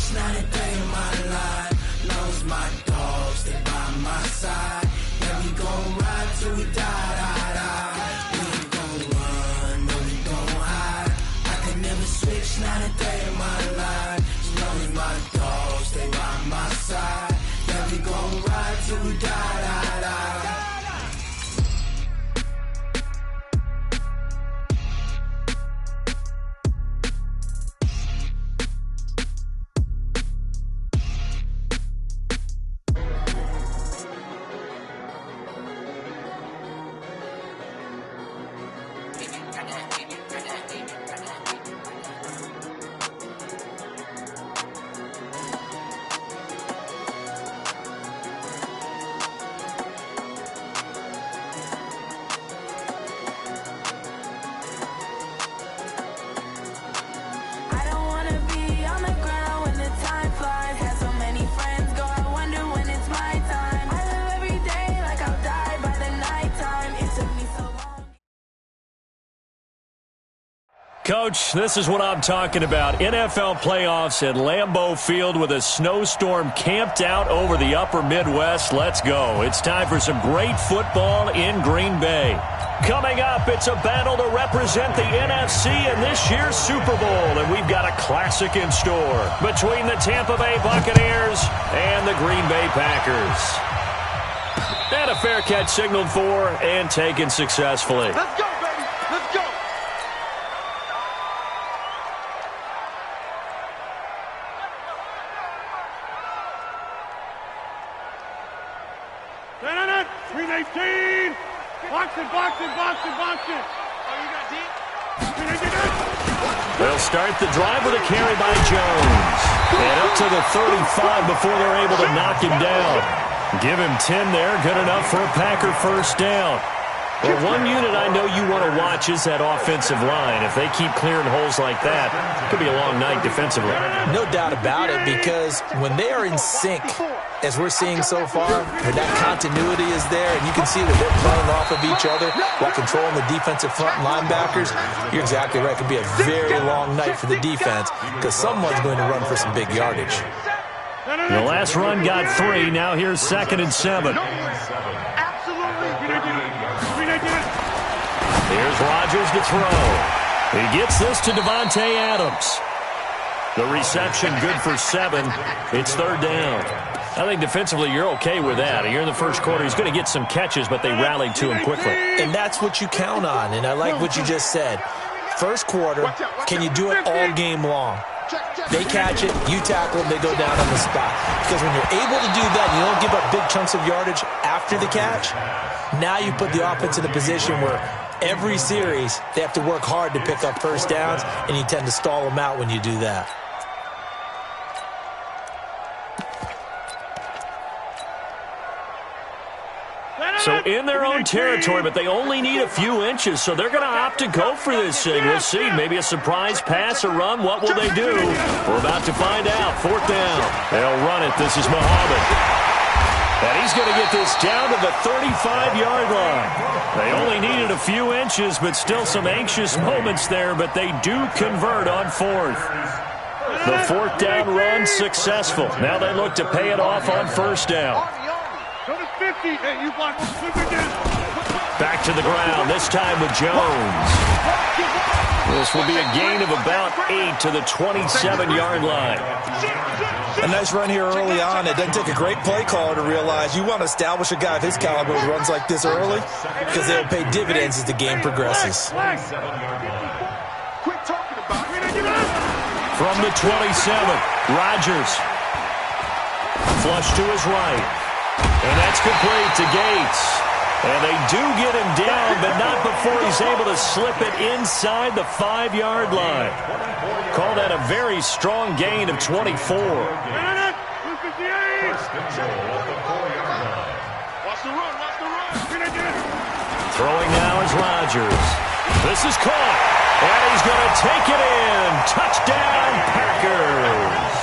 switch, not a day in my life. Long as my dogs, they by my side. Yeah, we gon' ride till we die. We ain't gon' run, no, we gon' hide. I can never switch, not a day in my life. As long as my dogs, they by my side. Yeah, we gon' ride till we die. Coach, this is what I'm talking about. NFL playoffs at Lambeau Field with a snowstorm camped out over the upper Midwest. Let's go. It's time for some great football in Green Bay. Coming up, it's a battle to represent the NFC in this year's Super Bowl, and we've got a classic in store between the Tampa Bay Buccaneers and the Green Bay Packers. And a fair catch signaled for and taken successfully. Let's go, baby. Let's go. Green 18. Box it. Oh, you got deep? They'll start the drive with a carry by Jones. And up to the 35 before they're able to knock him down. Give him 10 there. Good enough for a Packer first down. Well, one unit I know you want to watch is that offensive line. If they keep clearing holes like that, it could be a long night defensively. No doubt about it, because when they are in sync, as we're seeing so far, that continuity is there, and you can see that they're playing off of each other while controlling the defensive front linebackers. You're exactly right. It could be a very long night for the defense because someone's going to run for some big yardage. The last run got 3. Now here's 2nd and 7. Here's Rodgers to throw. He gets this to Devontae Adams. The reception good for 7. It's 3rd down. I think defensively you're okay with that. Here in the first quarter, he's going to get some catches, but they rallied to him quickly. And that's what you count on, and I like what you just said. First quarter, can you do it all game long? They catch it, you tackle them, they go down on the spot. Because when you're able to do that, you don't give up big chunks of yardage after the catch. Now you put the offense in a position where every series they have to work hard to pick up first downs, and you tend to stall them out when you do that. So in their own territory, but they only need a few inches, so they're going to opt to go for this thing. We'll see. Maybe a surprise pass or run. What will they do? We're about to find out. 4th down. They'll run it. This is Muhammad. And he's going to get this down to the 35-yard line. They only needed a few inches, but still some anxious moments there, but they do convert on 4th. The 4th down run successful. Now they look to pay it off on 1st down. Back to the ground, this time with Jones. This will be a gain of about 8 to the 27-yard line. A nice run here early on. It doesn't take a great play caller to realize you want to establish a guy of his caliber who runs like this early because they'll pay dividends as the game progresses. From the 27, Rodgers. Flush to his right. And that's complete to Gates. And they do get him down, but not before he's able to slip it inside the 5-yard line. Call that a very strong gain of 24. Throwing now is Rodgers. This is caught. And he's going to take it in. Touchdown, Packers.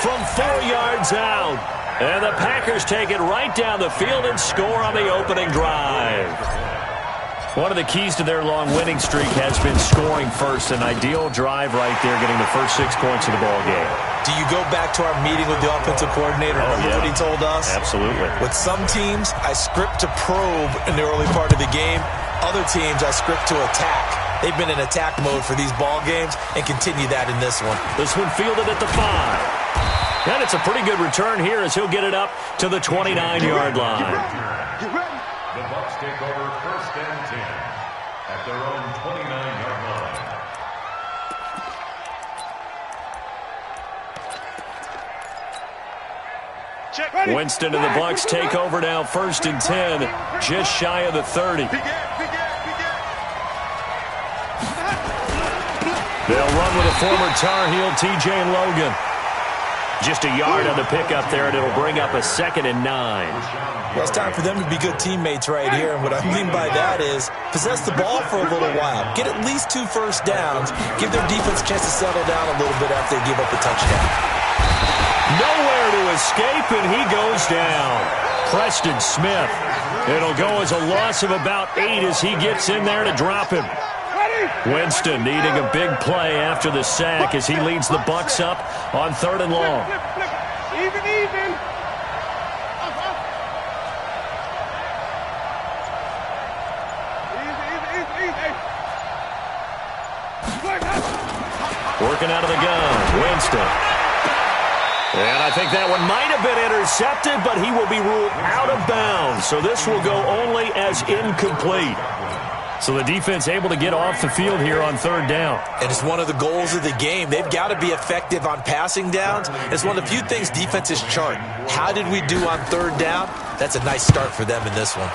From 4 yards out. And the Packers take it right down the field and score on the opening drive. One of the keys to their long winning streak has been scoring first. An ideal drive right there, getting the first 6 points of the ball game. Do you go back to our meeting with the offensive coordinator? Remember what he told us? Absolutely. With some teams, I script to probe in the early part of the game. Other teams, I script to attack. They've been in attack mode for these ball games and continue that in this one. This one fielded at the 5. And it's a pretty good return here as he'll get it up to the 29-yard line. Get ready. The Bucs take over 1st and 10 at their own 29-yard line. Winston and the Bucs take over now, 1st and 10, just shy of the 30. They'll run with a former Tar Heel, T.J. Logan. Just a yard on the pickup there, and it'll bring up a 2nd and 9. Well, it's time for them to be good teammates right here, and what I mean by that is possess the ball for a little while. Get at least 2 first downs. Give their defense a chance to settle down a little bit after they give up a touchdown. Nowhere to escape, and he goes down. Preston Smith. It'll go as a loss of about 8 as he gets in there to drop him. Winston needing a big play after the sack as he leads the Bucs up on 3rd and long. Even. Working out of the gun, Winston. And I think that one might have been intercepted, but he will be ruled out of bounds. So this will go only as incomplete. So the defense able to get off the field here on 3rd down. And it's one of the goals of the game. They've got to be effective on passing downs. It's one of the few things defenses chart. How did we do on 3rd down? That's a nice start for them in this one.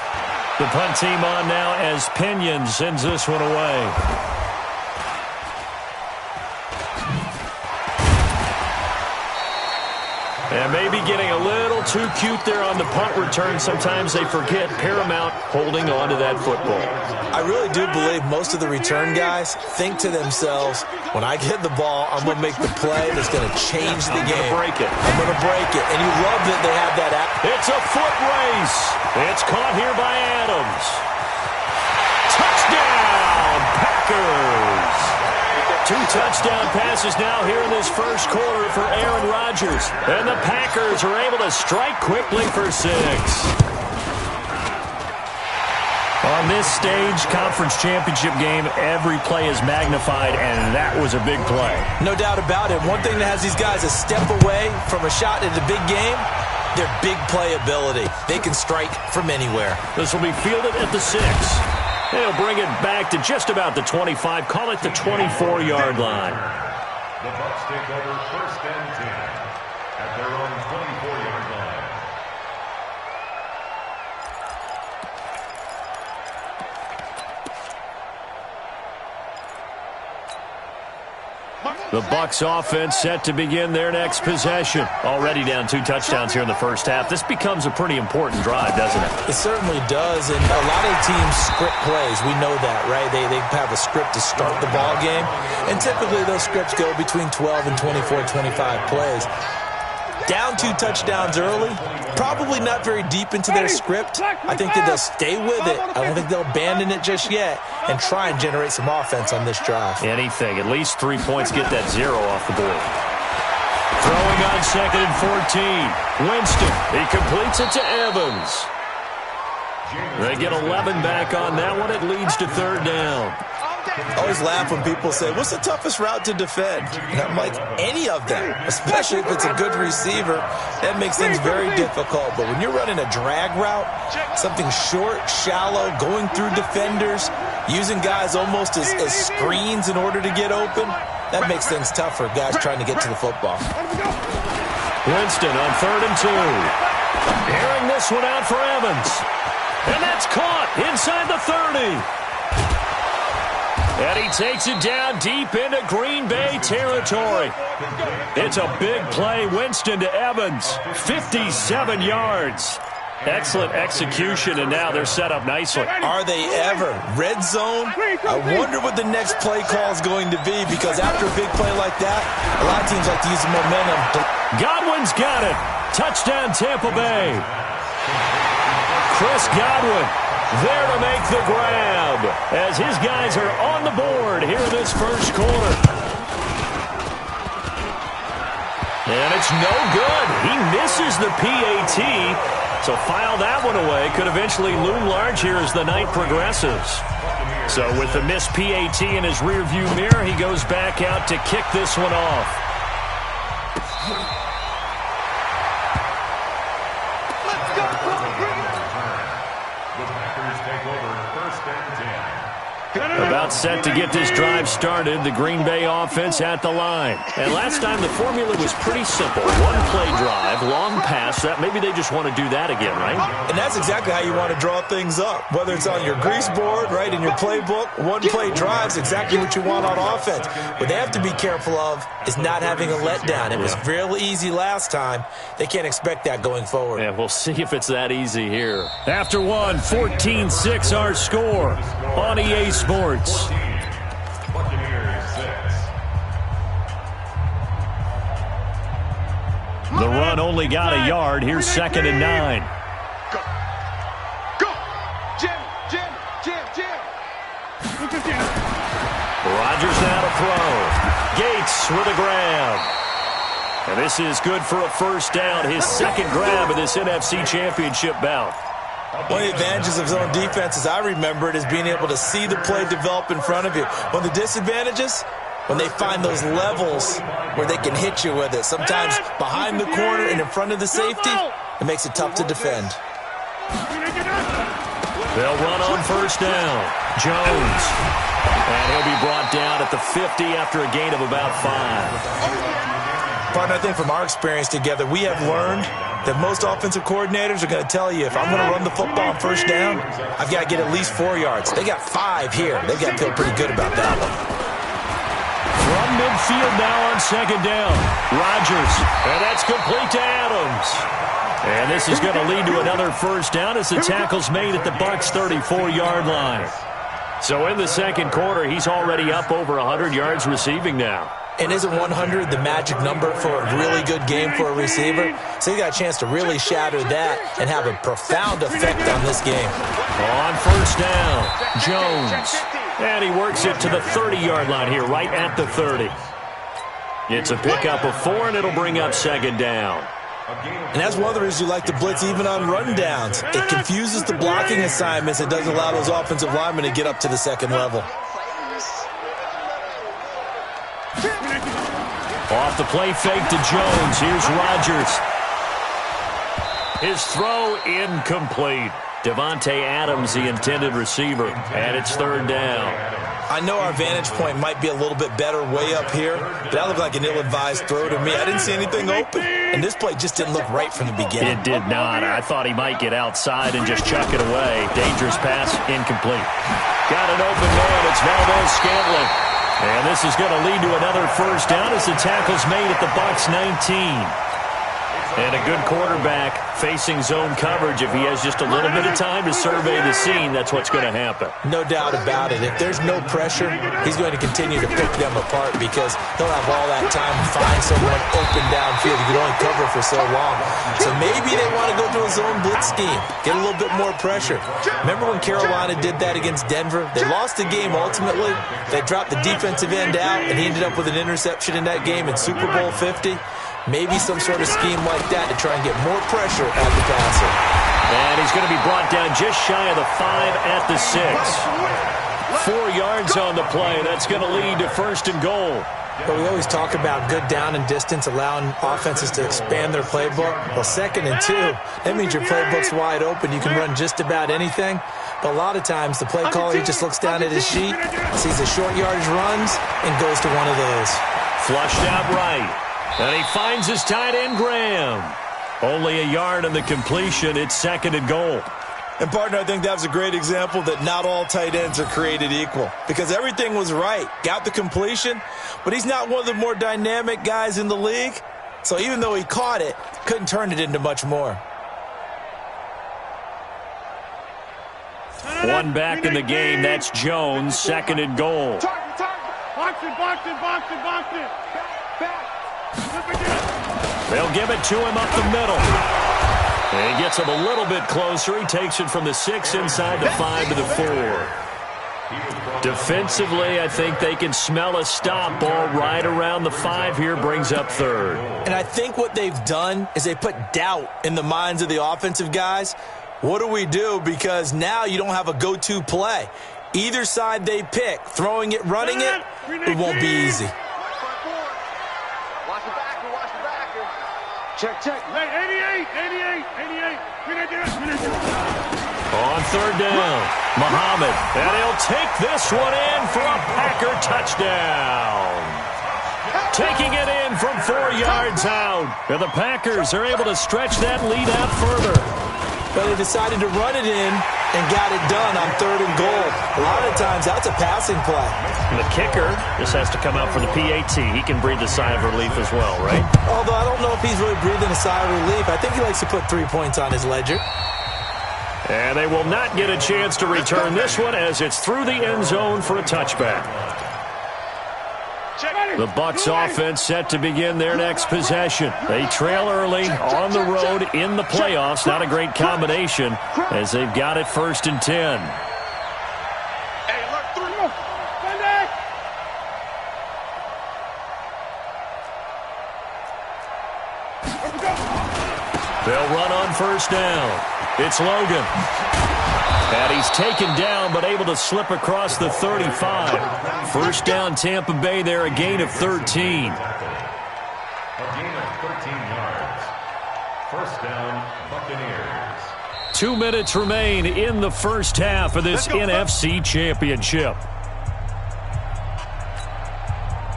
The punt team on now as Pinion sends this one away. And maybe getting a little too cute there on the punt return. Sometimes they forget paramount holding on to that football. I really do believe most of the return guys think to themselves, when I get the ball, I'm going to make the play that's going to change the game. Break it. I'm going to break it. And you love that they have that. It's a foot race. It's caught here by Adams. Touchdown, Packers. 2 touchdown passes now here in this first quarter for Aaron Rodgers. And the Packers are able to strike quickly for 6. On this stage, conference championship game, every play is magnified, and that was a big play. No doubt about it. One thing that has these guys a step away from a shot at the big game, their big play ability. They can strike from anywhere. This will be fielded at the 6. They'll bring it back to just about the 25. Call it the 24-yard line. The Bucs take over 1st and 10 at their own 24-yard line. The Bucs offense set to begin their next possession. Already down 2 touchdowns here in the first half. This becomes a pretty important drive, doesn't it? It certainly does, and a lot of teams script plays. We know that, right? They have a script to start the ball game, and typically those scripts go between 12 and 24, 25 plays. Down 2 touchdowns early, probably not very deep into their script. I think that they'll stay with it. I don't think they'll abandon it just yet and try and generate some offense on this drive. Anything. At least 3 points, get that 0 off the board. Throwing on 2nd and 14. Winston, he completes it to Evans. They get 11 back on that one. It leads to 3rd down. I always laugh when people say, what's the toughest route to defend? And I'm like, any of them, especially if it's a good receiver. That makes things very difficult. But when you're running a drag route, something short, shallow, going through defenders, using guys almost as screens in order to get open, that makes things tough for guys trying to get to the football. Winston on 3rd and 2. Airing this one out for Evans. And that's caught inside the 30. And he takes it down deep into Green Bay territory. It's a big play. Winston to Evans. 57 yards. Excellent execution, and now they're set up nicely. Are they ever? Red zone? I wonder what the next play call is going to be, because after a big play like that, a lot of teams like to use the momentum. Godwin's got it. Touchdown, Tampa Bay. Chris Godwin There to make the grab as his guys are on the board here in this first quarter. And it's no good. He misses the PAT. So file that one away. Could eventually loom large here as the night progresses. So with the missed PAT in his rearview mirror, he goes back out to kick this one off. Let's go, The Packers take over 1st and 10. About set to get this drive started, the Green Bay offense at the line. And last time the formula was pretty simple. One play drive, long pass. That maybe they just want to do that again, right? And that's exactly how you want to draw things up. Whether it's on your grease board, right, in your playbook, one play drive is exactly what you want on offense. What they have to be careful of is not having a letdown. It was real easy last time. They can't expect that going forward. Yeah, we'll see if it's that easy here. After one, 14-6 our score on EA Sports. Buccaneers 6. The run only got a yard. Here's 2nd and 9. Go. Go. Jim. Look at Jim. Rodgers now to throw. Gates with a grab. And this is good for a first down. His second grab of this NFC Championship bout. One of the advantages of zone defense, as I remember it, is being able to see the play develop in front of you. One of the disadvantages, when they find those levels where they can hit you with it. Sometimes behind the corner and in front of the safety, it makes it tough to defend. They'll run on first down. Jones. And he'll be brought down at the 50 after a gain of about 5. Partner, I think from our experience together, we have learned that most offensive coordinators are going to tell you, if I'm going to run the football on first down, I've got to get at least 4 yards. They got 5 here. They've got to feel pretty good about that one. From midfield now on 2nd down. Rodgers. And that's complete to Adams. And this is going to lead to another first down as the tackle's made at the Bucs' 34-yard line. So in the second quarter, he's already up over 100 yards receiving now. And isn't 100 the magic number for a really good game for a receiver? So he got a chance to really shatter that and have a profound effect on this game. On first down, Jones. And he works it to the 30-yard line here, right at the 30. It's a pickup of 4, and it'll bring up 2nd down. And that's one of the reasons you like to blitz even on rundowns. It confuses the blocking assignments. It doesn't allow those offensive linemen to get up to the second level. Off the play fake to Jones. Here's Rodgers. His throw incomplete. Devontae Adams, the intended receiver, and it's 3rd down. I know our vantage point might be a little bit better way up here, but that looked like an ill-advised throw to me. I didn't see anything open, and this play just didn't look right from the beginning. It did not. I thought he might get outside and just chuck it away. Dangerous pass, incomplete. Got an open man. It's Valdes-Scantling. And this is going to lead to another first down as the tackle's made at the Bucs' 19. And a good quarterback facing zone coverage. If he has just a little bit of time to survey the scene, that's what's going to happen. No doubt about it. If there's no pressure, he's going to continue to pick them apart because he'll have all that time to find someone open downfield. He could only cover for so long. So maybe they want to go to a zone blitz scheme, get a little bit more pressure. Remember when Carolina did that against Denver? They lost the game ultimately. They dropped the defensive end out, and he ended up with an interception in that game in Super Bowl 50. Maybe some sort of scheme like that to try and get more pressure at the passer. And he's going to be brought down just shy of the 5 at the 6. 4 yards on the play. That's going to lead to 1st and goal. But we always talk about good down and distance, allowing offenses to expand their playbook. Well, 2nd and 2, that means your playbook's wide open. You can run just about anything. But a lot of times, the play caller, he just looks down at his sheet, sees the short yardage runs, and goes to one of those. Flushed out right. And he finds his tight end, Graham. Only a yard on the completion. It's 2nd and goal. And, partner, I think that was a great example that not all tight ends are created equal. Because everything was right. Got the completion, but he's not one of the more dynamic guys in the league. So even though he caught it, couldn't turn it into much more. One back in the game. That's Jones. 2nd and goal. Box it. They'll give it to him up the middle. And he gets him a little bit closer. He takes it from the 6 inside the 5 to the 4. Defensively, I think they can smell a stop. Ball right around the 5 here, brings up third. And I think what they've done is they put doubt in the minds of the offensive guys. What do we do? Because now you don't have a go-to play. Either side they pick, throwing it, running it, it won't be easy. Watch the backer. Check. Hey, 88. On third down, Muhammad, and he'll take this one in for a Packer touchdown. Taking it in from 4 yards out. And the Packers are able to stretch that lead out further. But they decided to run it in and got it done on 3rd and goal. A lot of times that's a passing play. And the kicker just has to come out for the PAT. He can breathe a sigh of relief as well, right? Although I don't know if he's really breathing a sigh of relief. I think he likes to put 3 points on his ledger. And they will not get a chance to return this one as it's through the end zone for a touchback. The Bucs offense set to begin their next possession. They trail early on the road in the playoffs. Not a great combination as they've got it 1st and 10. They'll run on 1st down. It's Logan. And he's taken down but able to slip across the 35. 1st down Tampa Bay there, a gain of 13. A gain of 13 yards. 1st down, Buccaneers. 2 minutes remain in the first half of this NFC Championship.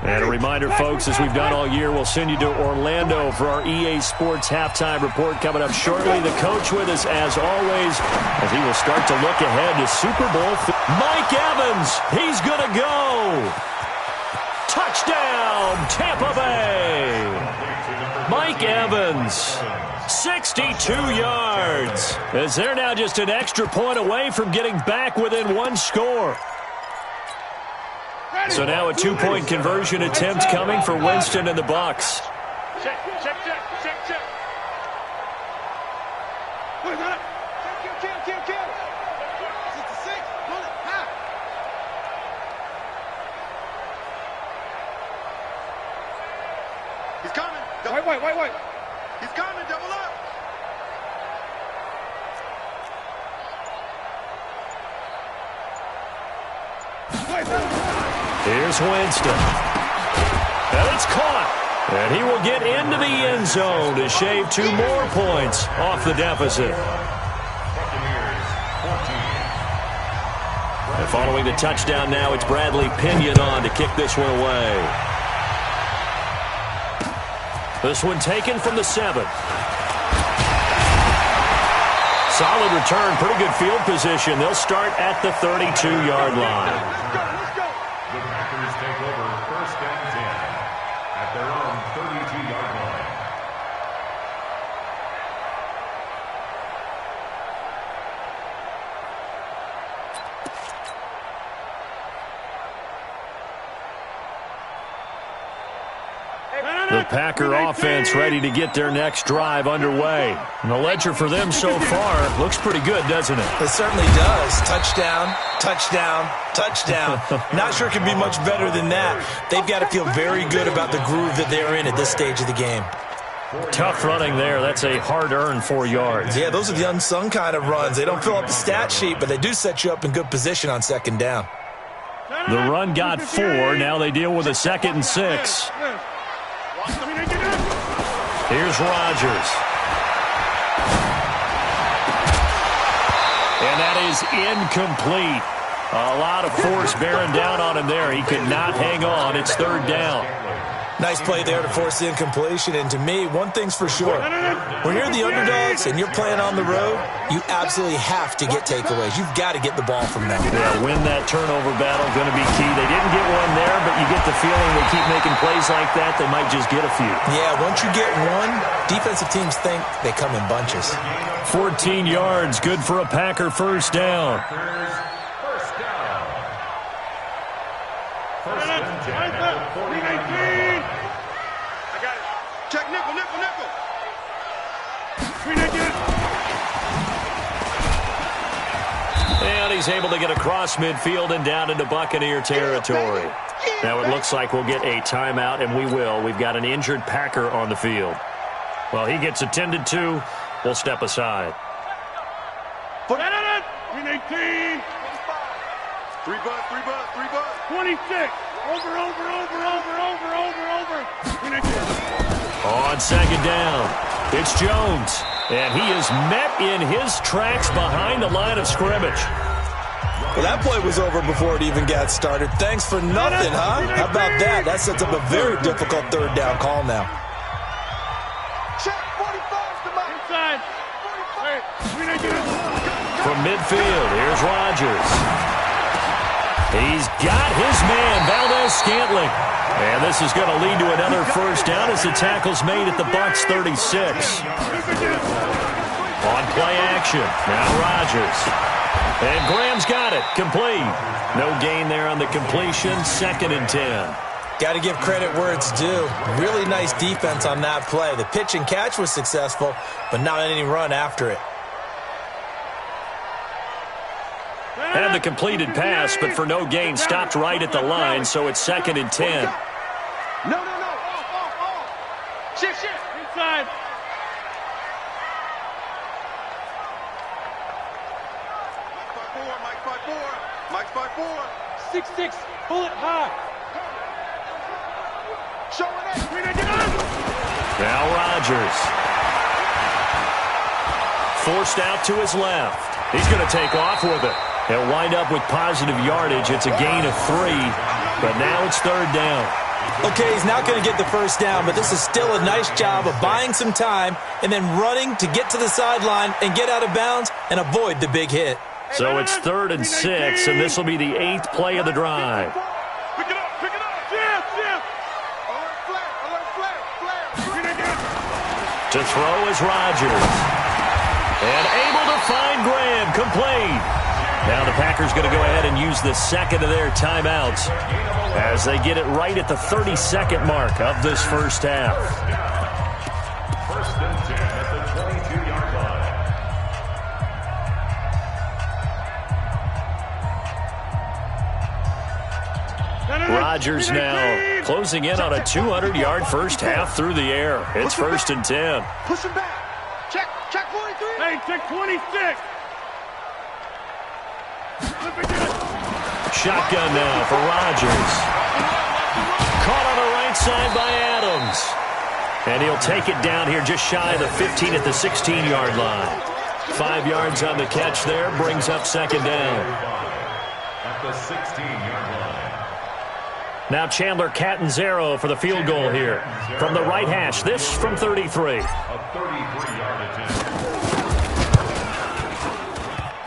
And a reminder, folks, as we've done all year, we'll send you to Orlando for our EA Sports halftime report coming up shortly. The coach with us, as always, as he will start to look ahead to Super Bowl. Mike Evans, he's going to go. Touchdown, Tampa Bay. Mike Evans, 62 yards, as they're now just an extra point away from getting back within 1 score. So now a 2-point conversion attempt coming for Winston and the Bucs. Check. Kill. 66. Pull it. Half. He's coming. Wait. He's coming. Double up. Here's Winston. And it's caught. And he will get into the end zone to shave 2 more points off the deficit. And following the touchdown now, it's Bradley Pinion on to kick this one away. This one taken from the 7. Solid return, pretty good field position. They'll start at the 32-yard line. The Packers take over 1st and 10 at their own 32-yard line. The Packer offense ready to get their next drive underway. And the ledger for them so far looks pretty good, doesn't it? It certainly does. Touchdown. Not sure it can be much better than that. They've got to feel very good about the groove that they're in at this stage of the game. Tough running there. That's a hard-earned 4 yards. Yeah, those are the unsung kind of runs. They don't fill up the stat sheet, but they do set you up in good position on 2nd down. The run got 4. Now they deal with a 2nd and 6. Here's Rodgers. And that is incomplete. A lot of force bearing down on him there. He could not hang on. It's 3rd down. Nice play there to force the incompletion. And to me, one thing's for sure. When you're the underdogs and you're playing on the road, you absolutely have to get takeaways. You've got to get the ball from them. Yeah, win that turnover battle, going to be key. They didn't get one there, but you get the feeling they keep making plays like that, they might just get a few. Yeah, once you get one, defensive teams think they come in bunches. 14 yards, good for a Packer 1st down. Check nickel. but he's able to get across midfield and down into Buccaneer territory. Now it looks like we'll get a timeout, and we will. We've got an injured Packer on the field. Well, he gets attended to. We'll step aside. 18. 3 bucks. 26. Over. On second down, it's Jones. And he is met in his tracks behind the line of scrimmage. Well, that play was over before it even got started. Thanks for nothing, huh? How about that? That sets up a very difficult third down call now. Check 45 to my inside. 45. From midfield, here's Rodgers. He's got his man, Valdez-Scantling. And this is going to lead to another first down as the tackle's made at the Bucs 36. On play action, now Rodgers. And Graham's got it, complete. No gain there on the completion, 2nd and 10. Got to give credit where it's due. Really nice defense on that play. The pitch and catch was successful, but not any run after it. Had the completed pass, but for no gain, stopped right at the line, so it's 2nd and 10. No. Off. Shift. Inside. Mike 5-4. 6-6. Pull it high. Showing it. Now Rodgers. Forced out to his left. He's going to take off with it. He'll wind up with positive yardage. It's a gain of 3, but now it's 3rd down. Okay, he's not going to get the first down, but this is still a nice job of buying some time and then running to get to the sideline and get out of bounds and avoid the big hit. So it's 3rd and 6, and this will be the 8th play of the drive. Pick it up. Jim. Alert flat. To throw is Rodgers. And able to find Graham, complete. Now the Packers going to go ahead and use the second of their timeouts as they get it right at the 32nd mark of this first half. 1st and 10 at the 22-yard line. Rodgers now closing in on a 200-yard first half through the air. It's 1st and 10. Push him back. Check 43. Hey, check 26. Shotgun now for Rodgers. Caught on the right side by Adams. And he'll take it down here just shy of the 15 at the 16-yard line. 5 yards on the catch there, brings up 2nd down. At the 16-yard line. Now Chandler Catanzaro for the field goal here. From the right hash, this from 33. A 33-yard attempt.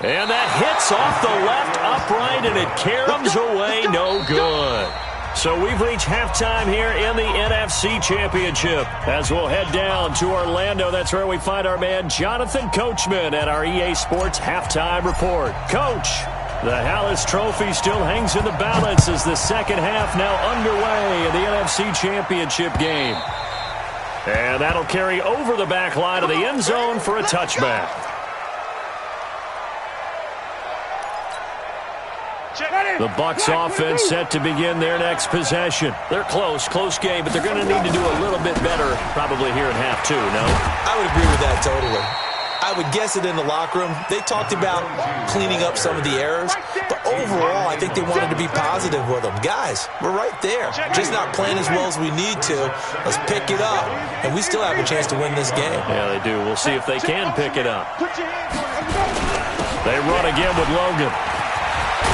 And that hits off the left upright, and it caroms away, no good. So we've reached halftime here in the NFC Championship. As we'll head down to Orlando, that's where we find our man Jonathan Coachman at our EA Sports Halftime Report. Coach, the Hallis Trophy still hangs in the balance as the second half now underway in the NFC Championship game. And that'll carry over the back line of the end zone for a touchback. The Bucs offense set to begin their next possession. They're close game, but they're going to need to do a little bit better probably here in half 2, no? I would agree with that totally. I would guess it in the locker room. They talked about cleaning up some of the errors, but overall, I think they wanted to be positive with them. Guys, we're right there. Just not playing as well as we need to. Let's pick it up, and we still have a chance to win this game. Yeah, they do. We'll see if they can pick it up. They run again with Logan.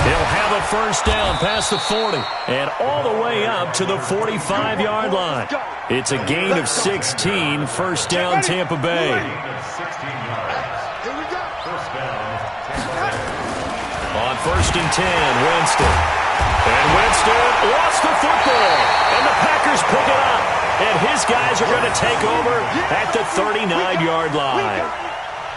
He'll have a first down past the 40 and all the way up to the 45-yard line. It's a gain of 16, first down Tampa Bay. On 1st and 10, Winston. And Winston lost the football, and the Packers pick it up. And his guys are going to take over at the 39-yard line.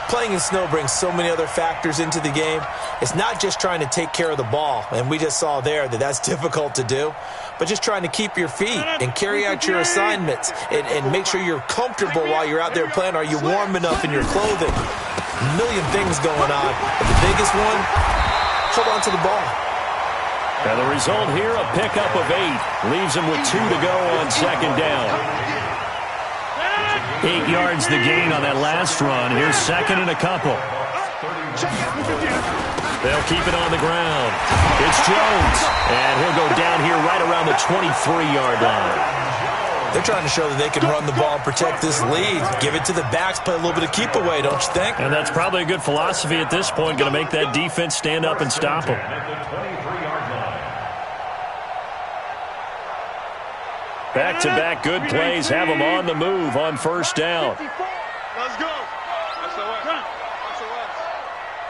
Playing in snow brings so many other factors into the game. It's not just trying to take care of the ball, and we just saw there that that's difficult to do, but just trying to keep your feet and carry out your assignments and make sure you're comfortable while you're out there playing. Are you warm enough in your clothing? A million things going on, but the biggest one, hold on to the ball. And the result here, a pickup of 8. Leaves him with 2 to go on second down. 8 yards the gain on that last run. Here's second and a couple. They'll keep it on the ground. It's Jones. And he'll go down here right around the 23-yard line. They're trying to show that they can run the ball and protect this lead. Give it to the backs, play a little bit of keep away, don't you think? And that's probably a good philosophy at this point. Going to make that defense stand up and stop them. Back-to-back good plays have them on the move on first down. Let's go.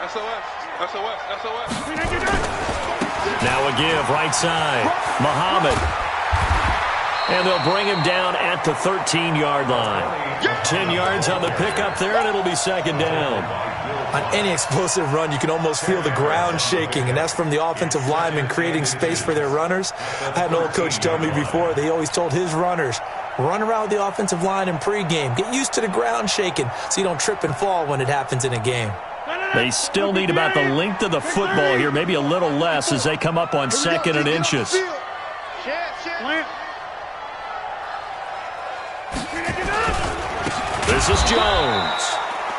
SOS. Now a give, right side. Muhammad. And they'll bring him down at the 13-yard line. 10 yards on the pickup there, and it'll be second down. On any explosive run, you can almost feel the ground shaking, and that's from the offensive linemen creating space for their runners. I had an old coach tell me before, they always told his runners, run around the offensive line in pregame. Get used to the ground shaking so you don't trip and fall when it happens in a game. They still need about the length of the football here, maybe a little less as they come up on second and inches. This is Jones.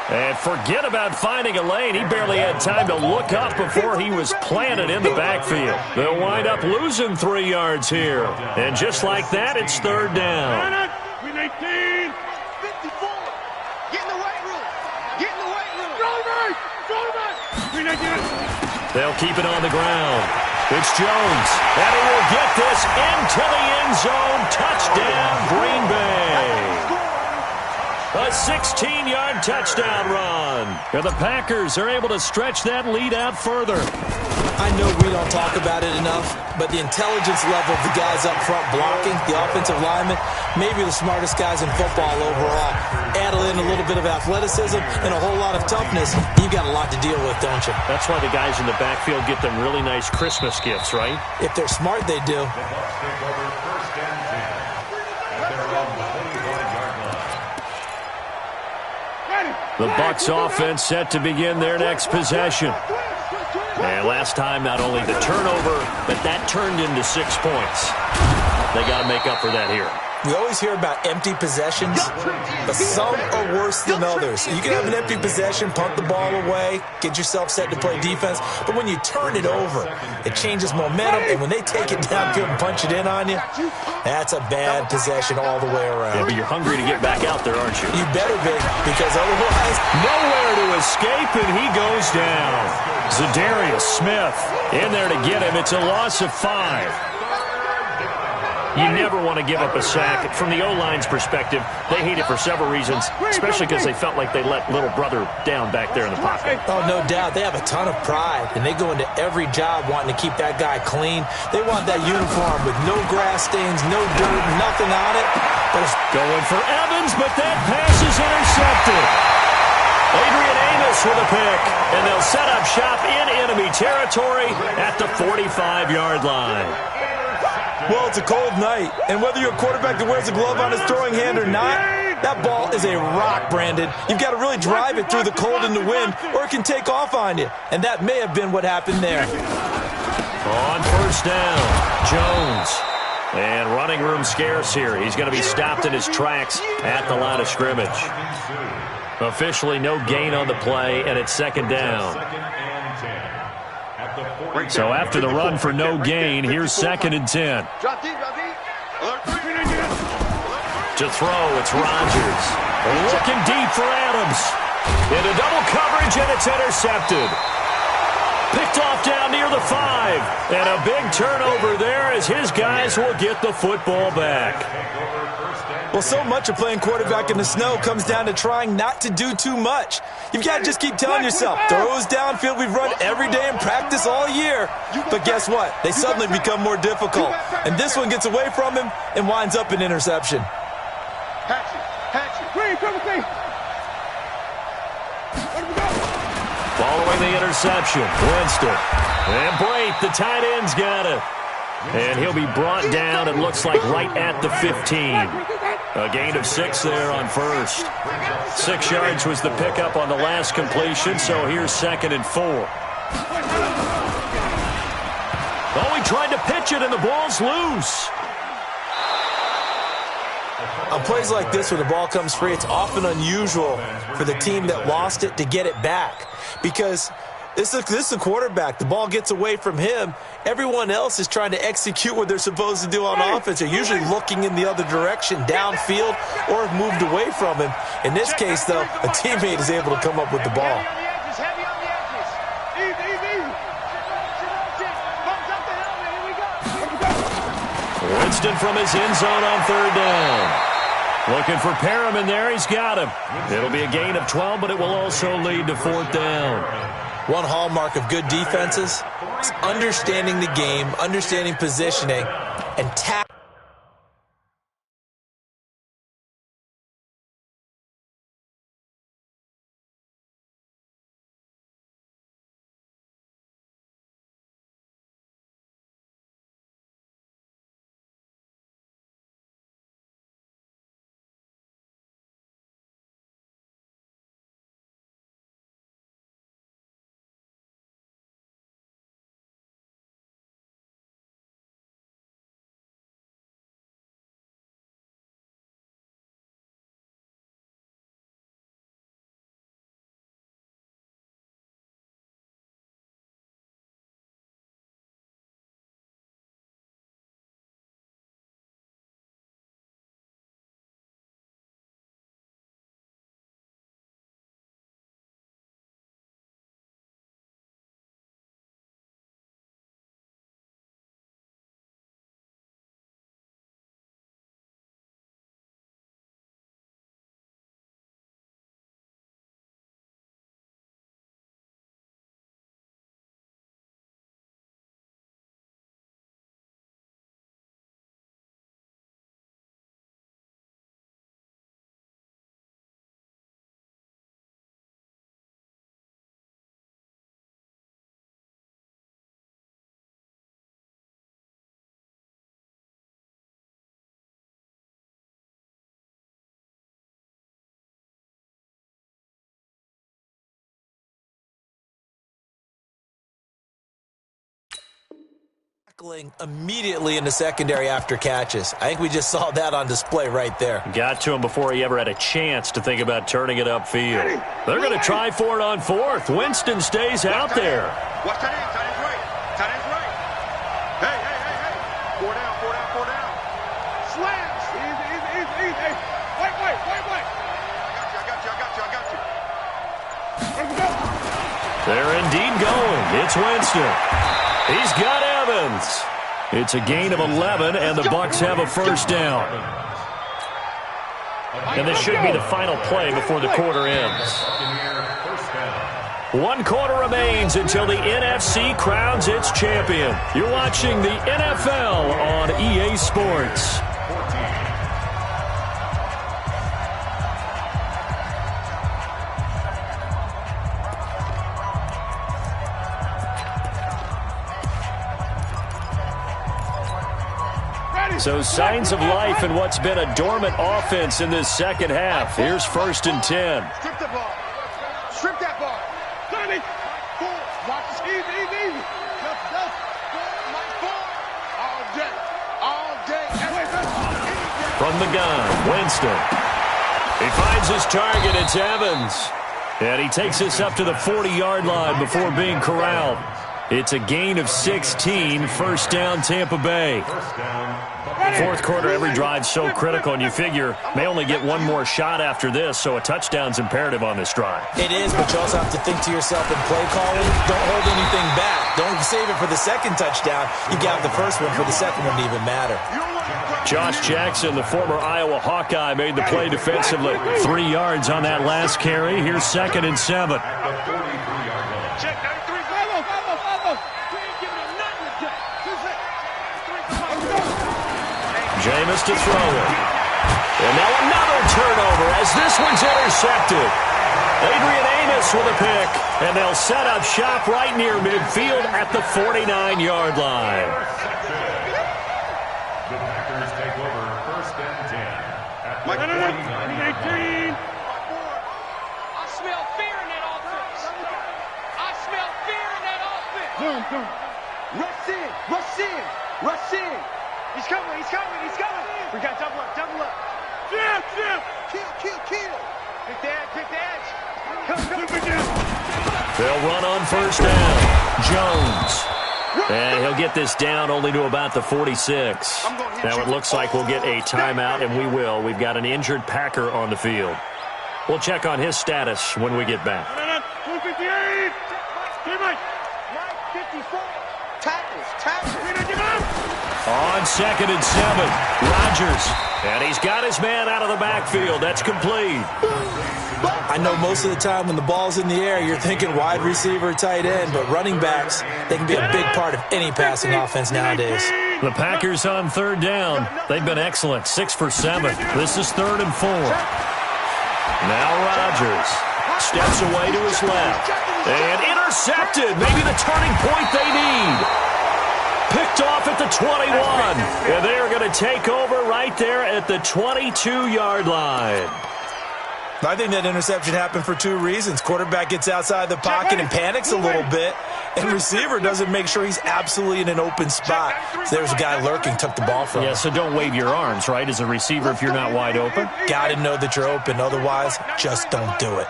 And forget about finding a lane. He barely had time to look up before he was planted in the backfield. They'll wind up losing 3 yards here. And just like that, it's third down. They'll keep it on the ground. It's Jones. And he will get this into the end zone. Touchdown, Green Bay. A 16-yard touchdown run. And the Packers are able to stretch that lead out further. I know we don't talk about it enough, but the intelligence level of the guys up front blocking, the offensive linemen, maybe the smartest guys in football overall. Add in a little bit of athleticism and a whole lot of toughness. You've got a lot to deal with, don't you? That's why the guys in the backfield get them really nice Christmas gifts, right? If they're smart, they do. The Bucs offense set to begin their next possession. And last time, not only the turnover, but that turned into 6 points. They got to make up for that here. We always hear about empty possessions, but some are worse than others. You can have an empty possession, punt the ball away, get yourself set to play defense, but when you turn it over, it changes momentum, and when they take it downfield and punch it in on you, that's a bad possession all the way around. Yeah, but you're hungry to get back out there, aren't you? You better be, because otherwise, nowhere to escape, and he goes down. Zadarius Smith in there to get him. It's a loss of 5. You never want to give up a sack. From the O-line's perspective, they hate it for several reasons, especially because they felt like they let little brother down back there in the pocket. Oh, no doubt. They have a ton of pride, and they go into every job wanting to keep that guy clean. They want that uniform with no grass stains, no dirt, nothing on it. But it's going for Evans, but that pass is intercepted. Adrian Amos with a pick, and they'll set up shop in enemy territory at the 45-yard line. Well, it's a cold night, and whether you're a quarterback that wears a glove on his throwing hand or not, that ball is a rock, Brandon. You've got to really drive it through the cold and the wind, or it can take off on you. And that may have been what happened there. On first down, Jones. And running room scarce here. He's going to be stopped in his tracks at the line of scrimmage. Officially no gain on the play, and it's second down. So after the run for no gain, here's second and 10. To throw, it's Rodgers. Looking deep for Adams. Into double coverage, and it's intercepted. Picked off down near the 5. And a big turnover there as his guys will get the football back. Well, so much of playing quarterback in the snow comes down to trying not to do too much. You've got to just keep telling yourself, throws downfield we've run every day in practice all year. But guess what? They suddenly become more difficult. And this one gets away from him and winds up an interception. Following the interception, Winston. And Brate, the tight end's got it. And he'll be brought down, it looks like, right at the 15. A gain of 6 there on first. 6 yards was the pickup on the last completion, so here's second and 4. tried to pitch it, and the ball's loose. On plays like this where the ball comes free, it's often unusual for the team that lost it to get it back because this is a quarterback. The ball gets away from him. Everyone else is trying to execute what they're supposed to do on offense. They're usually looking in the other direction, downfield, or have moved away from him. In this case, though, a teammate is able to come up with the ball. Winston from his end zone on 3rd down. Looking for Perriman there. He's got him. It'll be a gain of 12, but it will also lead to 4th down. One hallmark of good defenses is understanding the game, understanding positioning, and tackling. Immediately in the secondary after catches. I think we just saw that on display right there. Got to him before he ever had a chance to think about turning it upfield. They're going to try for it on 4th. Winston stays out there. Watch tight end. Tight end's right. Tight end's right. Hey. 4 down. Slams. Easy. Wait. I got you. They're indeed going. It's Winston. He's got Evans. It's a gain of 11, and the Bucs have a 1st down. And this should be the final play before the quarter ends. 1 quarter remains until the NFC crowns its champion. You're watching the NFL on EA Sports. So signs of life in what's been a dormant offense in this second half. Here's 1st and 10. Strip the ball. Strip that ball. 30. Watch. Easy. All day. From the gun, Winston. He finds his target. It's Evans. And he takes us up to the 40-yard line before being corralled. It's a gain of 16, 1st down Tampa Bay. 4th quarter, every drive's so critical, and you figure may only get one more shot after this, so a touchdown's imperative on this drive. It is, but you also have to think to yourself in play calling, don't hold anything back. Don't save it for the second touchdown. You got the first one for the second one to even matter. Josh Jackson, the former Iowa Hawkeye, made the play defensively. 3 yards on that last carry. Here's 2nd and 7. Jameis to throw it. And now another turnover as this one's intercepted. Adrian Amos with a pick. And they'll set up shop right near midfield at the 49-yard line. The Packers take over 1st and 10 at the 49-yard line. I smell fear in that offense. I smell fear in that offense. Rush in. Rush in. Rush in. He's coming. He's coming. He's coming. We got double up. Double up. Jim. Jim. Kill. Kill. Kill. Pick the edge. Pick the edge. Come. They'll run on first down. Jones. And he'll get this down only to about the 46. Now it looks like we'll get a timeout, and we will. We've got an injured Packer on the field. We'll check on his status when we get back. 258. Mike 54. Tackles. On 2nd and 7, Rodgers. And he's got his man out of the backfield. That's complete. I know most of the time when the ball's in the air, you're thinking wide receiver, tight end, but running backs, they can be a big part of any passing offense nowadays. The Packers on 3rd down. They've been excellent, 6 for 7. This is 3rd and 4. Now Rodgers steps away to his left. And intercepted. Maybe the turning point they need. Picked off at the 21. And they are going to take over right there at the 22-yard line. I think that interception happened for 2 reasons. Quarterback gets outside the pocket and panics a little bit, and receiver doesn't make sure he's absolutely in an open spot. So there's a guy lurking, took the ball from him. Yeah, so don't wave your arms, right, as a receiver if you're not wide open? Got to know that you're open. Otherwise, just don't do it.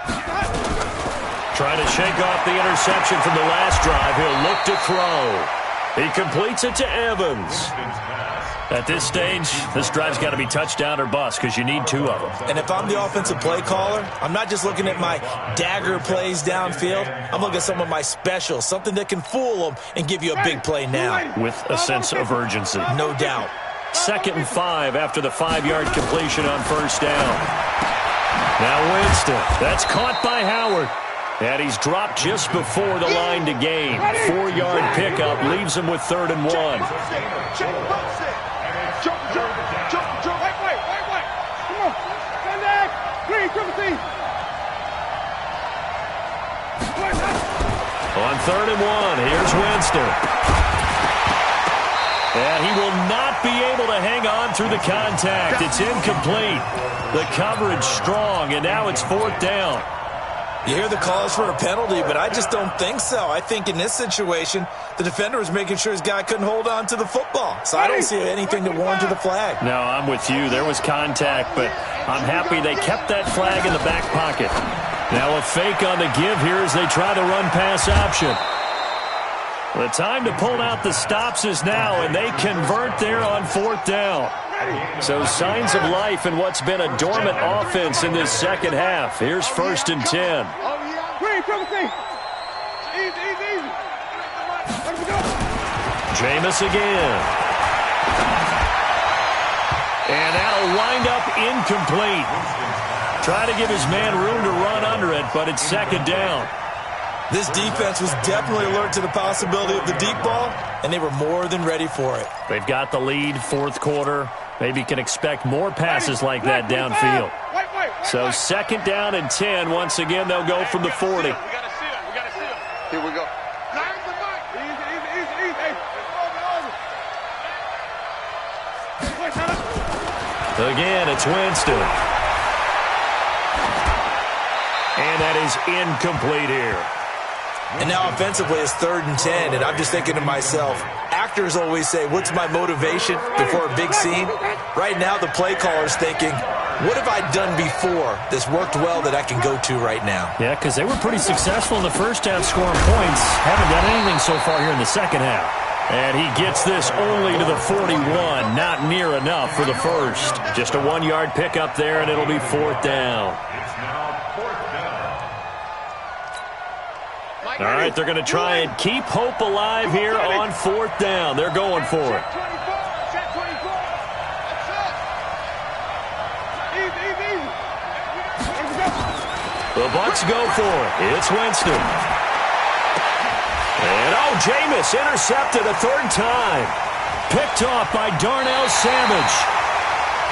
Trying to shake off the interception from the last drive. He'll look to throw. He completes it to Evans. At this stage, this drive's got to be touchdown or bust because you need 2 of them. And if I'm the offensive play caller, I'm not just looking at my dagger plays downfield. I'm looking at some of my specials, something that can fool them and give you a big play now. With a sense of urgency. No doubt. 2nd and 5 after the 5-yard completion on first down. Now Winston. That's caught by Howard. And he's dropped just before the line to gain. 4-yard pickup leaves him with 3rd and 1. Jump. Wait. Come on. Stand back. Green, Timothy. On 3rd and 1, here's Winston. And he will not be able to hang on through the contact. It's incomplete. The coverage strong, and now it's 4th down. You hear the calls for a penalty, but I just don't think so. I think in this situation, the defender was making sure his guy couldn't hold on to the football. So I don't see anything to warrant to the flag. No, I'm with you. There was contact, but I'm happy they kept that flag in the back pocket. Now a fake on the give here as they try the run-pass option. The time to pull out the stops is now, and they convert there on 4th down. So signs of life in what's been a dormant offense in this second half. Here's 1st and 10. Jameis again. And that'll wind up incomplete. Trying to give his man room to run under it, but it's 2nd down. This defense was definitely alert to the possibility of the deep ball, and they were more than ready for it. They've got the lead, 4th quarter. Maybe can expect more passes like that downfield. So 2nd down and 10. Once again, they'll go from the 40. We got to seal. Here we go. Again, it's Winston. And that is incomplete here. And now offensively it's 3rd and 10, and I'm just thinking to myself, actors always say, what's my motivation before a big scene? Right now the play caller's thinking, what have I done before that's worked well that I can go to right now? Yeah, because they were pretty successful in the first half scoring points. Haven't done anything so far here in the second half. And he gets this only to the 41. Not near enough for the first. Just a 1-yard pickup there, and it'll be 4th down. All right, they're going to try and keep hope alive here on 4th down. They're going for it. The Bucs go for it. It's Winston. And, Jameis intercepted a 3rd time. Picked off by Darnell Savage.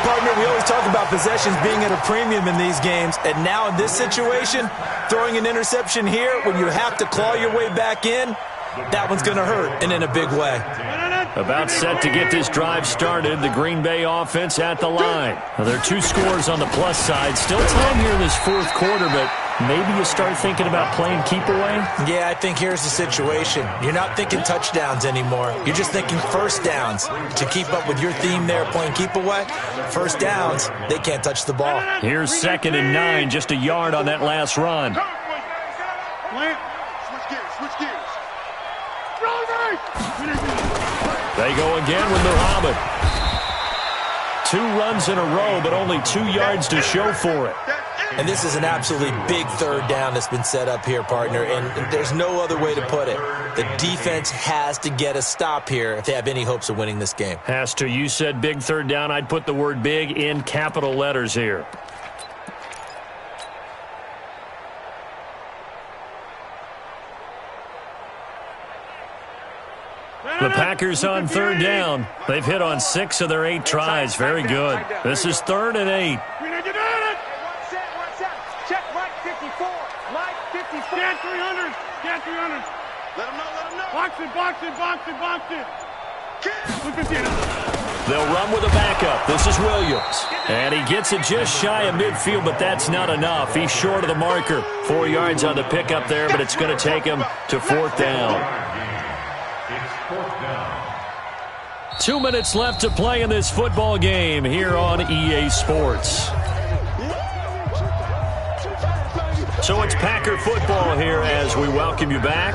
Partner, we always talk about possessions being at a premium in these games, and now in this situation, throwing an interception here when you have to claw your way back in, that one's going to hurt, and in a big way. About set to get this drive started, the Green Bay offense at the line. Now, there are 2 scores on the plus side. Still time here in this 4th quarter, but maybe you start thinking about playing keep away? Yeah, I think here's the situation. You're not thinking touchdowns anymore. You're just thinking first downs. To keep up with your theme there, playing keep away, first downs, they can't touch the ball. Here's 2nd and 9, just a yard on that last run. Switch gears, switch gears. They go again with Muhammad. 2 runs in a row, but only 2 yards to show for it. And this is an absolutely big third down that's been set up here, partner, and there's no other way to put it. The defense has to get a stop here if they have any hopes of winning this game. Has to. You said big third down. I'd put the word big in capital letters here. The Packers on third down. They've hit on 6 of their 8 tries. Very good. This is 3rd and 8. Check Mike 54. Mike 54. Get 300. Get 300. Let him know, let him know. Box it, box it, box it, box it. They'll run with a backup. This is Williams. And he gets it just shy of midfield, but that's not enough. He's short of the marker. 4 yards on the pickup there, but it's going to take him to 4th down. It's 4th down. 2 minutes left to play in this football game here on EA Sports. So it's Packer football here as we welcome you back.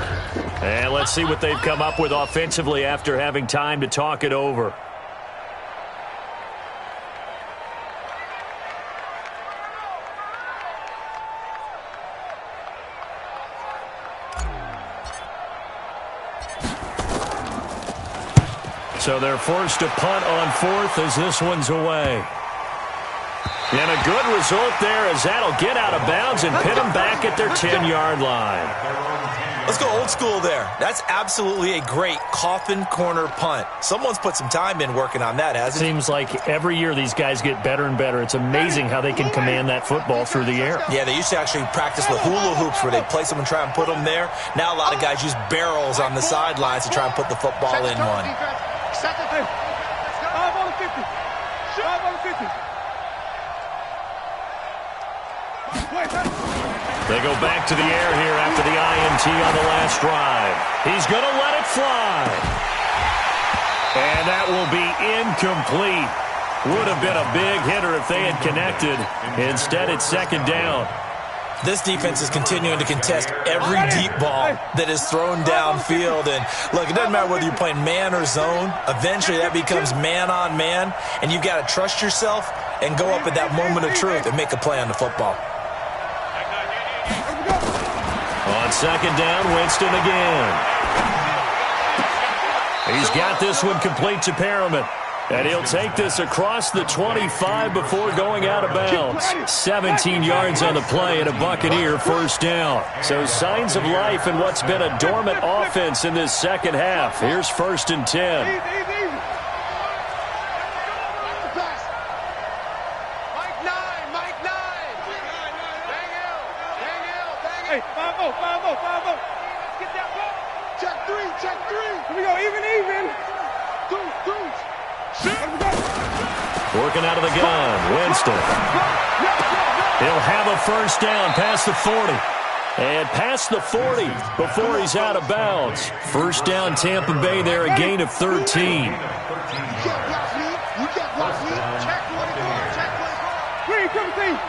And let's see what they've come up with offensively after having time to talk it over. So they're forced to punt on 4th as this one's away. And a good result there as that'll get out of bounds and pit them back at their 10-yard line. Let's go old school there. That's absolutely a great coffin corner punt. Someone's put some time in working on that, hasn't it? Seems like every year these guys get better and better. It's amazing how they can command that football through the air. Yeah, they used to actually practice with hula hoops where they'd place them and try and put them there. Now a lot of guys use barrels on the sidelines to try and put the football in one. Second. 5 on the 50. 5 on the 50. They go back to the air here after the INT on the last drive. He's going to let it fly. And that will be incomplete. Would have been a big hitter if they had connected. Instead, it's 2nd down. This defense is continuing to contest every deep ball that is thrown downfield. And, look, it doesn't matter whether you're playing man or zone. Eventually, that becomes man on man. And you've got to trust yourself and go up at that moment of truth and make a play on the football. On 2nd down, Winston again. He's got this one complete to Perriman. And he'll take this across the 25 before going out of bounds. 17 yards on the play and a Buccaneer first down. So signs of life in what's been a dormant offense in this second half. Here's 1st and 10. Mike 9. Mike 9. Bang out. Bang out. Bang out. Hey, 5-0. 5-0. 5-0. Get that ball. Check 3. Check 3. Here we go. Even. Deuce. Working out of the gun, Winston. He'll have a first down past the 40. And past the 40 before he's out of bounds. First down, Tampa Bay there, a gain of 13. You can't block me. Check 24. Green, 17.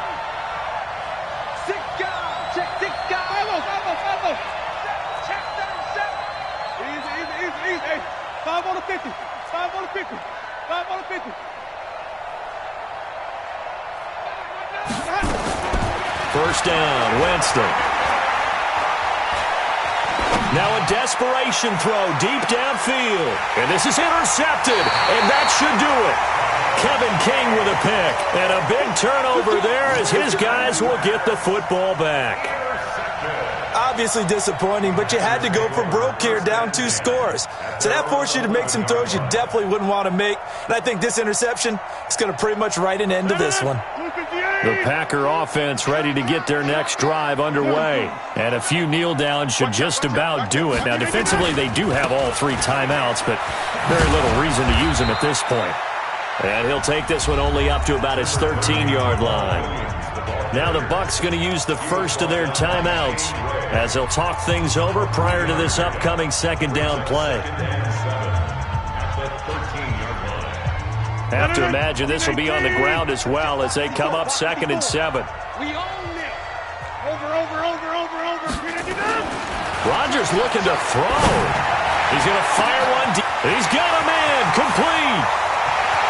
6 guys. Check 6 guys. 5-0. Check 37. Easy. Hey, 5 on the 50. 5 on the 50. 5 on the 50. First down, Winston. Now a desperation throw deep downfield. And this is intercepted. And that should do it. Kevin King with a pick. And a big turnover there as his guys will get the football back. Obviously disappointing, but you had to go for broke here, down 2 scores. So that forced you to make some throws you definitely wouldn't want to make. And I think this interception is going to pretty much write an end to this one. The Packer offense ready to get their next drive underway. And a few kneel downs should just about do it. Now, defensively, they do have all 3 timeouts, but very little reason to use them at this point. And he'll take this one only up to about his 13-yard line. Now the Bucs going to use the first of their timeouts as they'll talk things over prior to this upcoming second down play. Have to imagine this will be on the ground as well as they come up 2nd and 7. We own this. Over. Rodgers looking to throw. He's going to fire one deep. He's got a man. Complete.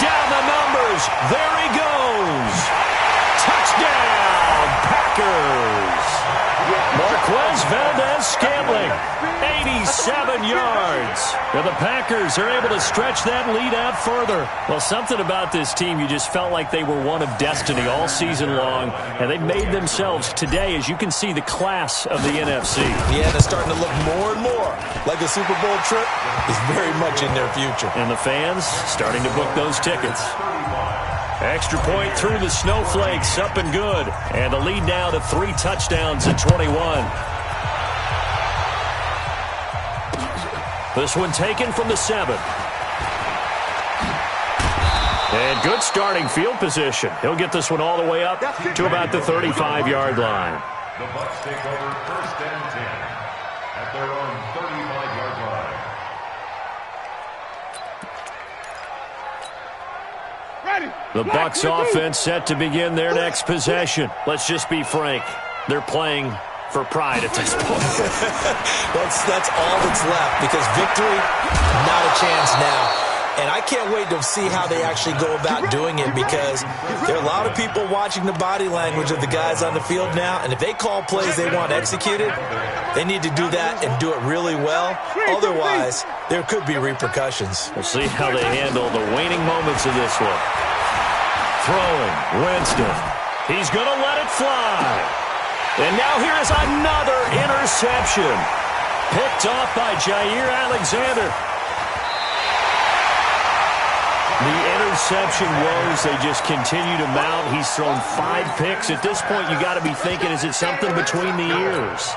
Down the numbers. There he goes. Touchdown, Packers. Marquez Valdez-Scantling, 87 yards. And the Packers are able to stretch that lead out further. Well, something about this team, you just felt like they were one of destiny all season long, and they made themselves today, as you can see, the class of the NFC. Yeah, they're starting to look more and more like a Super Bowl trip is very much in their future. And the fans starting to book those tickets. Extra point through the snowflakes, up and good. And the lead now to 3 touchdowns at 21. This one taken from the 7. And good starting field position. He'll get this one all the way up to about the 35-yard line. The Bucs take over 1st and 10 at their own 35-yard line. The Bucs offense set to begin their next possession. Let's just be frank. They're playing for pride at this point. That's all that's left because victory, not a chance now. And I can't wait to see how they actually go about doing it because there are a lot of people watching the body language of the guys on the field now. And if they call plays they want executed, they need to do that and do it really well. Otherwise, there could be repercussions. We'll see how they handle the waning moments of this one. Throwing, Winston. He's going to let it fly. And now here is another interception. Picked off by Jair Alexander. The interception woes, they just continue to mount. He's thrown 5 picks. At this point, you got to be thinking, is it something between the ears?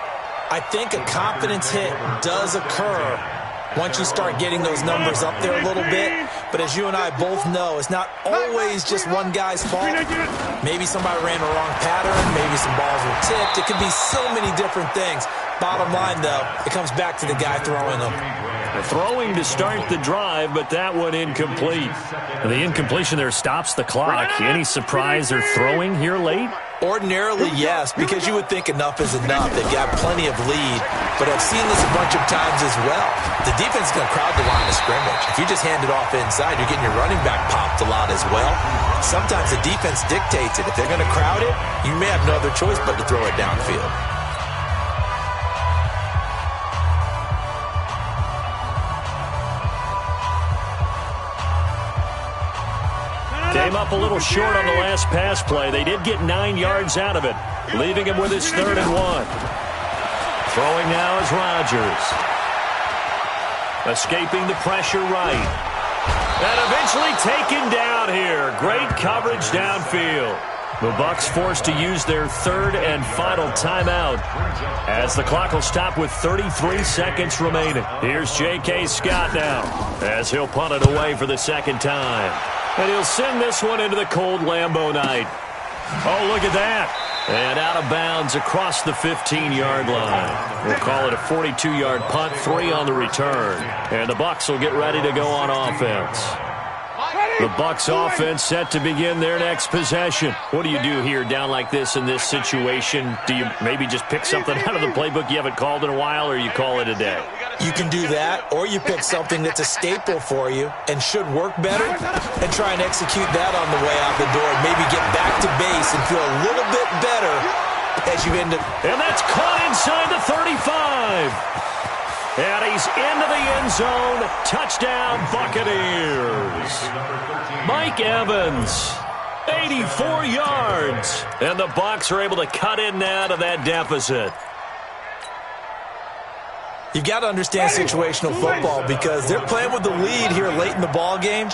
I think a confidence hit does occur once you start getting those numbers up there a little bit. But as you and I both know, it's not always just one guy's fault. Maybe somebody ran the wrong pattern. Maybe some balls were tipped. It could be so many different things. Bottom line, though, it comes back to the guy throwing them. Throwing to start the drive, but that one incomplete. The incompletion there stops the clock. Any surprise they're throwing here late? Ordinarily, yes, because you would think enough is enough. They've got plenty of lead, but I've seen this a bunch of times as well. The defense is going to crowd the line of scrimmage. If you just hand it off inside, you're getting your running back popped a lot as well. Sometimes the defense dictates it. If they're going to crowd it, you may have no other choice but to throw it downfield. Came up a little short on the last pass play. They did get 9 yards out of it, leaving him with his 3rd and 1. Throwing now is Rodgers. Escaping the pressure right. And eventually taken down here. Great coverage downfield. The Bucs forced to use their 3rd and final timeout as the clock will stop with 33 seconds remaining. Here's J.K. Scott now as he'll punt it away for the 2nd time. And he'll send this one into the cold Lambeau night. Oh, look at that. And out of bounds across the 15-yard line. We'll call it a 42-yard punt, 3 on the return. And the Bucs will get ready to go on offense. The Bucs offense set to begin their next possession. What do you do here down like this in this situation? Do you maybe just pick something out of the playbook you haven't called in a while, or you call it a day? You can do that, or you pick something that's a staple for you and should work better and try and execute that on the way out the door and maybe get back to base and feel a little bit better as you end up. And that's caught inside the 35. And he's into the end zone. Touchdown, Buccaneers. Mike Evans, 84 yards. And the Bucs are able to cut in now to that deficit. You've got to understand situational football because they're playing with the lead here late in the ball game.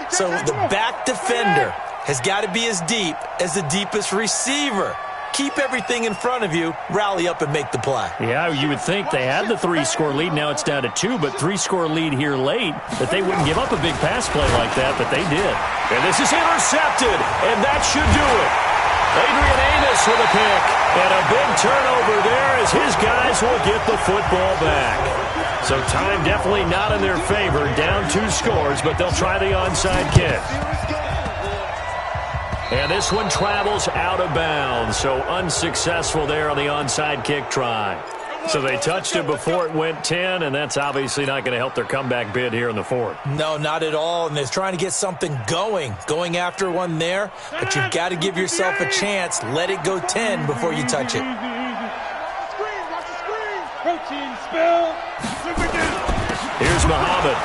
So the back defender has got to be as deep as the deepest receiver. Keep everything in front of you, rally up and make the play. Yeah, you would think they had the 3-score lead. Now it's down to 2, but 3-score lead here late, that they wouldn't give up a big pass play like that, but they did. And this is intercepted, and that should do it. Adrian Amos with a pick. And a big turnover there as his guys will get the football back. So time definitely not in their favor. Down 2 scores, but they'll try the onside kick. And this one travels out of bounds. So unsuccessful there on the onside kick try. So they touched it before it went 10, and that's obviously not going to help their comeback bid here in the 4th. No, not at all, and they're trying to get something going after one there, but you've got to give yourself a chance. Let it go 10 before you touch it. Protein spill. Here's Muhammad.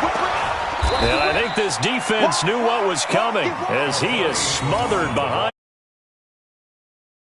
And I think this defense knew what was coming as he is smothered behind.